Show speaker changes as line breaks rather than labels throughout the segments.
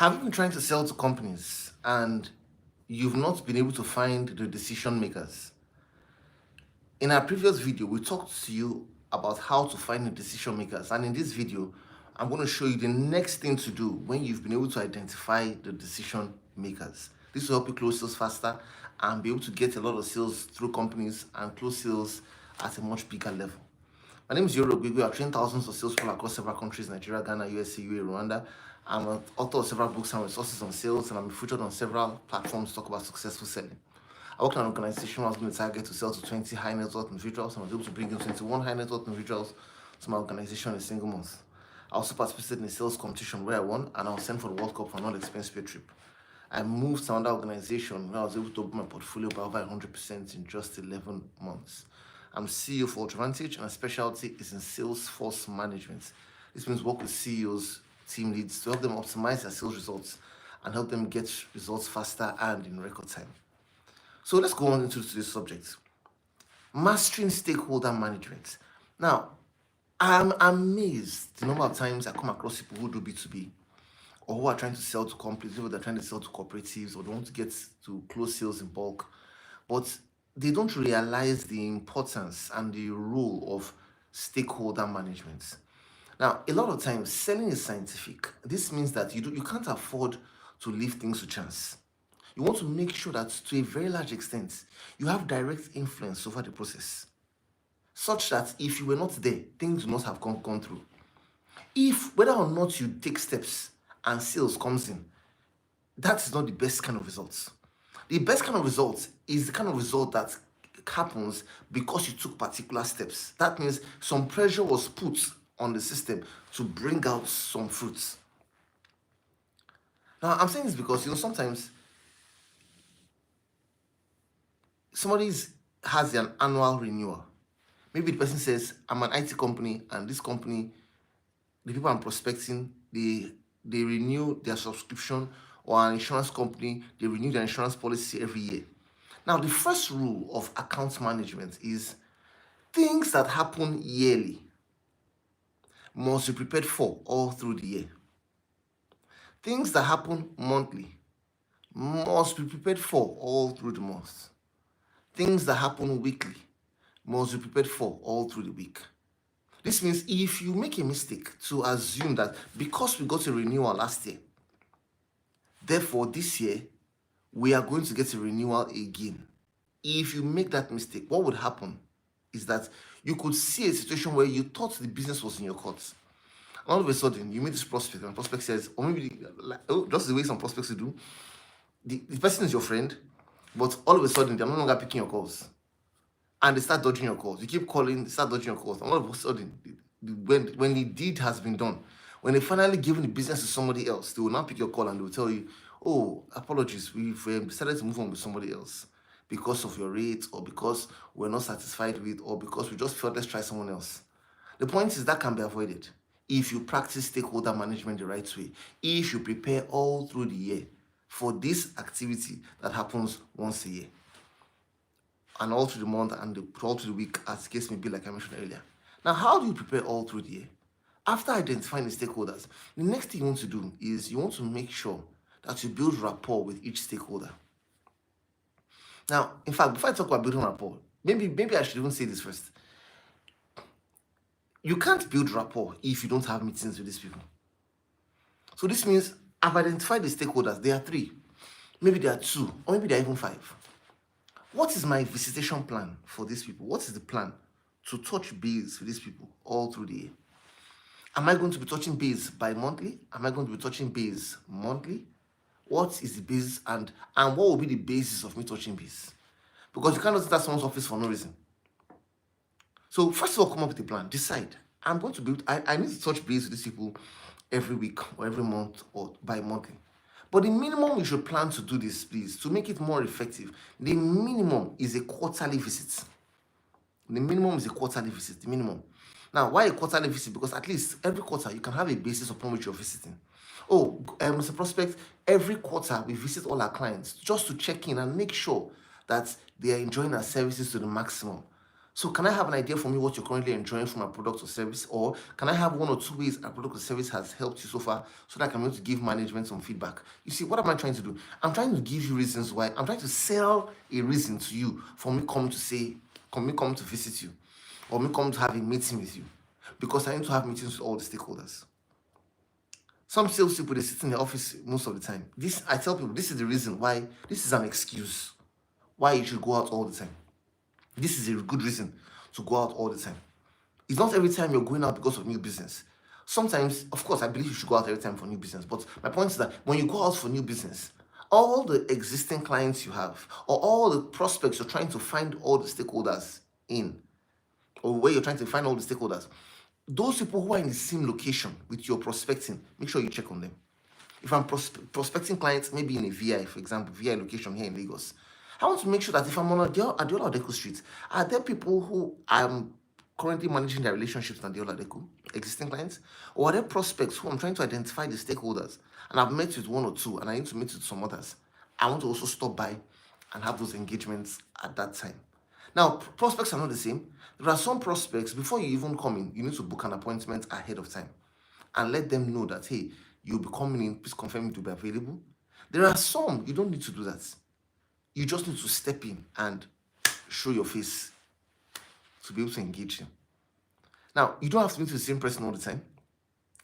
Have you been trying to sell to companies and you've not been able to find the decision makers? In our previous video, we talked to you about how to find the decision makers, and in this video, I'm going to show you the next thing to do when you've been able to identify the decision makers. This will help you close sales faster and be able to get a lot of sales through companies and close sales at a much bigger level. My name is Iyore. I've trained thousands of salespeople across several countries: Nigeria, Ghana, USA, UAE, Rwanda. I'm an author of several books and resources on sales, and I'm featured on several platforms to talk about successful selling. I worked in an organization where I was going to target to sell to 20 high net worth individuals, and I was able to bring in 21 high net worth individuals to my organization in a single month. I also participated in a sales competition where I won, and I was sent for the World Cup for an all-expense paid trip. I moved to another organization where I was able to open my portfolio by over 100% in just 11 months. I'm CEO for Ultravantage, and my specialty is in sales force management. This means work with CEOs, team leads, to help them optimize their sales results and help them get results faster and in record time. So let's go on into today's subject. Mastering stakeholder management. Now, I'm amazed the number of times I come across people who do B2B or who are trying to sell to companies, whether they're trying to sell to cooperatives or they want to get to close sales in bulk, but they don't realize the importance and the role of stakeholder management. Now, a lot of times, selling is scientific. This means that you can't afford to leave things to chance. You want to make sure that to a very large extent, you have direct influence over the process, such that if you were not there, things would not have gone through. If whether or not you take steps and sales comes in, that is not the best kind of results. The best kind of results is the kind of result that happens because you took particular steps. That means some pressure was put on the system to bring out some fruits. Now, I'm saying this because, sometimes somebody has an annual renewal. Maybe the person says, I'm an IT company, and this company, the people I'm prospecting, they renew their subscription, or an insurance company, they renew their insurance policy every year. Now, the first rule of account management is things that happen yearly must be prepared for all through the year. Things that happen monthly must be prepared for all through the month. Things that happen weekly must be prepared for all through the week. This means if you make a mistake to assume that because we got a renewal last year, therefore this year we are going to get a renewal again. If you make that mistake, what would happen is that you could see a situation where you thought the business was in your court. All of a sudden, you meet this prospect, and the prospect says, or maybe just the way some prospects do, the person is your friend, but all of a sudden they're no longer picking your calls, and they start dodging your calls. You keep calling, they start dodging your calls, and all of a sudden, when the deed has been done, when they finally given the business to somebody else, they will now pick your call and they will tell you, oh, apologies, we've decided to move on with somebody else because of your rate, or because we're not satisfied with, or because we just felt let's try someone else. The point is that can be avoided if you practice stakeholder management the right way, if you prepare all through the year for this activity that happens once a year, and all through the month and all through the week, as the case may be, like I mentioned earlier. Now, how do you prepare all through the year? After identifying the stakeholders, the next thing you want to do is you want to make sure that you build rapport with each stakeholder. Now, in fact, before I talk about building rapport, maybe I should even say this first. You can't build rapport if you don't have meetings with these people. So this means I've identified the stakeholders. There are 3. Maybe there are 2, or maybe there are even 5. What is my visitation plan for these people? What is the plan to touch base with these people all through the year? Am I going to be touching base bi-monthly? Am I going to be touching base monthly? What is the basis, and what will be the basis of me touching base? Because you cannot start someone's office for no reason. So first of all, come up with a plan. Decide. I'm going to build. I need to touch base with these people every week or every month or bi-monthly. But the minimum you should plan to do this, please, to make it more effective, the minimum is a quarterly visit. The minimum is a quarterly visit, the minimum. Now, why a quarterly visit? Because at least every quarter you can have a basis upon which you're visiting. Oh, Mr. Prospect, every quarter we visit all our clients just to check in and make sure that they are enjoying our services to the maximum. So can I have an idea from you what you're currently enjoying from a product or service? Or can I have one or two ways a product or service has helped you so far so that I can be able to give management some feedback? You see, what am I trying to do? I'm trying to give you reasons why. I'm trying to sell a reason to you for me come to visit you, or me come to have a meeting with you. Because I need to have meetings with all the stakeholders. Some sales people, they sit in the office most of the time. This, I tell people, this is the reason why, this is an excuse why you should go out all the time. This is a good reason to go out all the time. It's not every time you're going out because of new business. Sometimes, of course, I believe you should go out every time for new business. But my point is that when you go out for new business, all the existing clients you have, or all the prospects you're trying to find all the stakeholders in, or where you're trying to find all the stakeholders, those people who are in the same location with your prospecting, make sure you check on them. If I'm prospecting clients, maybe in a VI, for example, VI location here in Lagos, I want to make sure that if I'm on Adeola Adeku Street, are there people who I'm currently managing their relationships with Adeola Adeku, existing clients? Or are there prospects who I'm trying to identify the stakeholders, and I've met with one or two, and I need to meet with some others? I want to also stop by and have those engagements at that time. Now, prospects are not the same. There are some prospects, before you even come in, you need to book an appointment ahead of time and let them know that, hey, you'll be coming in, please confirm it to be available. There are some, you don't need to do that. You just need to step in and show your face to be able to engage them. Now, you don't have to meet with the same person all the time,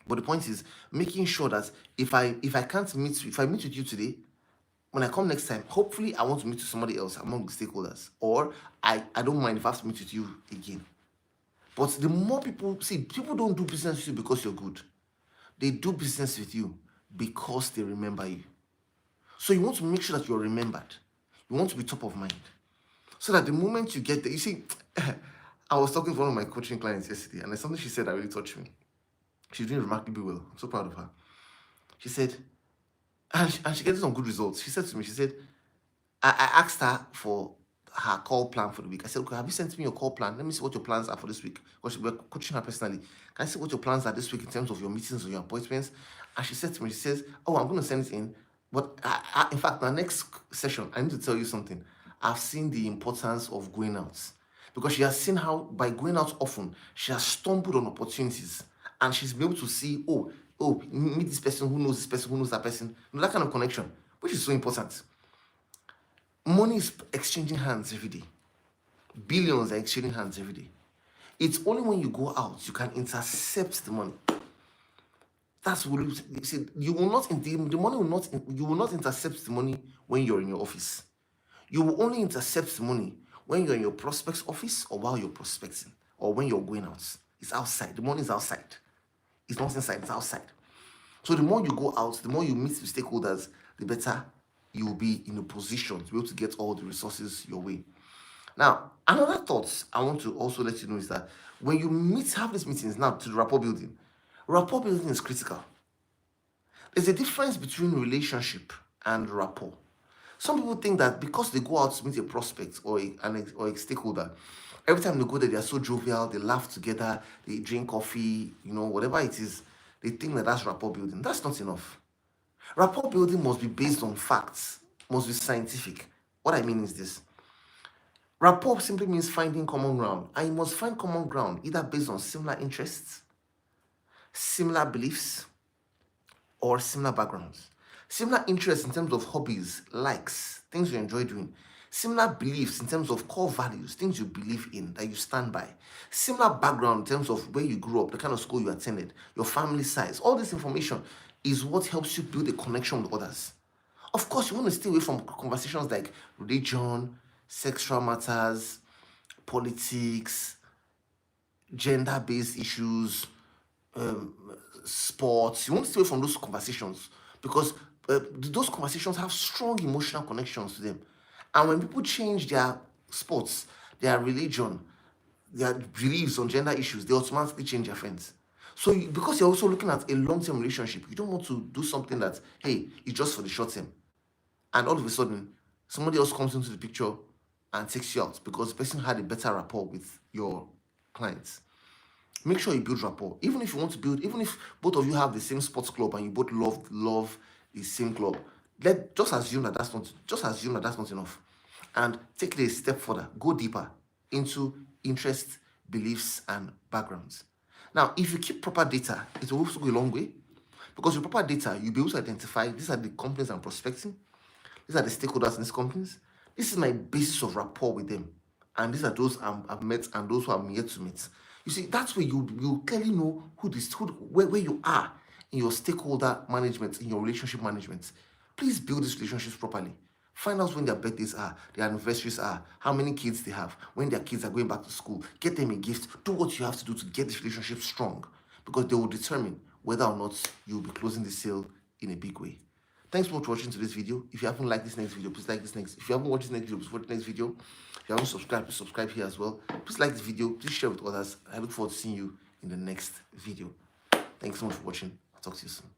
but the point is making sure that if I meet with you today, when I come next time, hopefully I want to meet with somebody else among the stakeholders, or I don't mind if I have to meet with you again. But the more people don't do business with you because you're good. They do business with you because they remember you. So you want to make sure that you're remembered. You want to be top of mind. So that the moment you get there, you see, I was talking to one of my coaching clients yesterday, and there's something she said that really touched me. She's doing remarkably well. I'm so proud of her. She said, and she gets some good results. She said to me, I asked her for her call plan for the week. I said, okay, have you sent me your call plan? Let me see what your plans are for this week. Because we're coaching her personally. Can I see what your plans are this week in terms of your meetings or your appointments? And she said to me, she says, oh, I'm going to send it in. But in fact, my next session, I need to tell you something. I've seen the importance of going out. Because she has seen how, by going out often, she has stumbled on opportunities. And she's been able to see, meet this person who knows this person, who knows that person. That kind of connection, which is so important. Money is exchanging hands every day. Billions are exchanging hands every day. It's only when you go out you can intercept the money. That's what you see. You will not intercept the money when you're in your office. You will only intercept the money when you're in your prospect's office or while you're prospecting or when you're going out. It's outside. The money is outside. It's not inside. It's outside. So the more you go out, the more you meet with stakeholders, the better you will be in a position to be able to get all the resources your way. Now, another thought I want to also let you know is that when you have these meetings now to the rapport building is critical. There's a difference between relationship and rapport. Some people think that because they go out to meet a prospect or a stakeholder, every time they go there, they are so jovial, they laugh together, they drink coffee, whatever it is, they think that that's rapport building. That's not enough. Rapport building must be based on facts, must be scientific. What I mean is this. Rapport simply means finding common ground. And you must find common ground either based on similar interests, similar beliefs, or similar backgrounds. Similar interests in terms of hobbies, likes, things you enjoy doing. Similar beliefs in terms of core values, things you believe in, that you stand by. Similar background in terms of where you grew up, the kind of school you attended, your family size. All this information is what helps you build a connection with others. Of course, you want to stay away from conversations like religion, sexual matters, politics, gender-based issues, sports. You want to stay away from those conversations because those conversations have strong emotional connections to them. And when people change their sports, their religion, their beliefs on gender issues, they automatically change their friends. So because you're also looking at a long-term relationship, you don't want to do something that, hey, it's just for the short term. And all of a sudden, somebody else comes into the picture and takes you out because the person had a better rapport with your clients. Make sure you build rapport. Even if both of you have the same sports club and you both love the same club, just assume that that's not enough. And take it a step further. Go deeper into interests, beliefs, and backgrounds. Now, if you keep proper data, it will also go a long way, because with proper data, you'll be able to identify these are the companies I'm prospecting, these are the stakeholders in these companies, this is my basis of rapport with them, and these are those I've met and those who I'm yet to meet. You see, that's where you clearly know where you are in your stakeholder management, in your relationship management. Please build these relationships properly. Find out when their birthdays are, their anniversaries are, how many kids they have, when their kids are going back to school. Get them a gift. Do what you have to do to get this relationship strong, because they will determine whether or not you'll be closing the sale in a big way. Thanks so much for watching today's video. If you haven't liked this next video, please like this next. If you haven't watched this next video, please watch the next video. If you haven't subscribed, please subscribe here as well. Please like this video. Please share with others. I look forward to seeing you in the next video. Thanks so much for watching. I'll talk to you soon.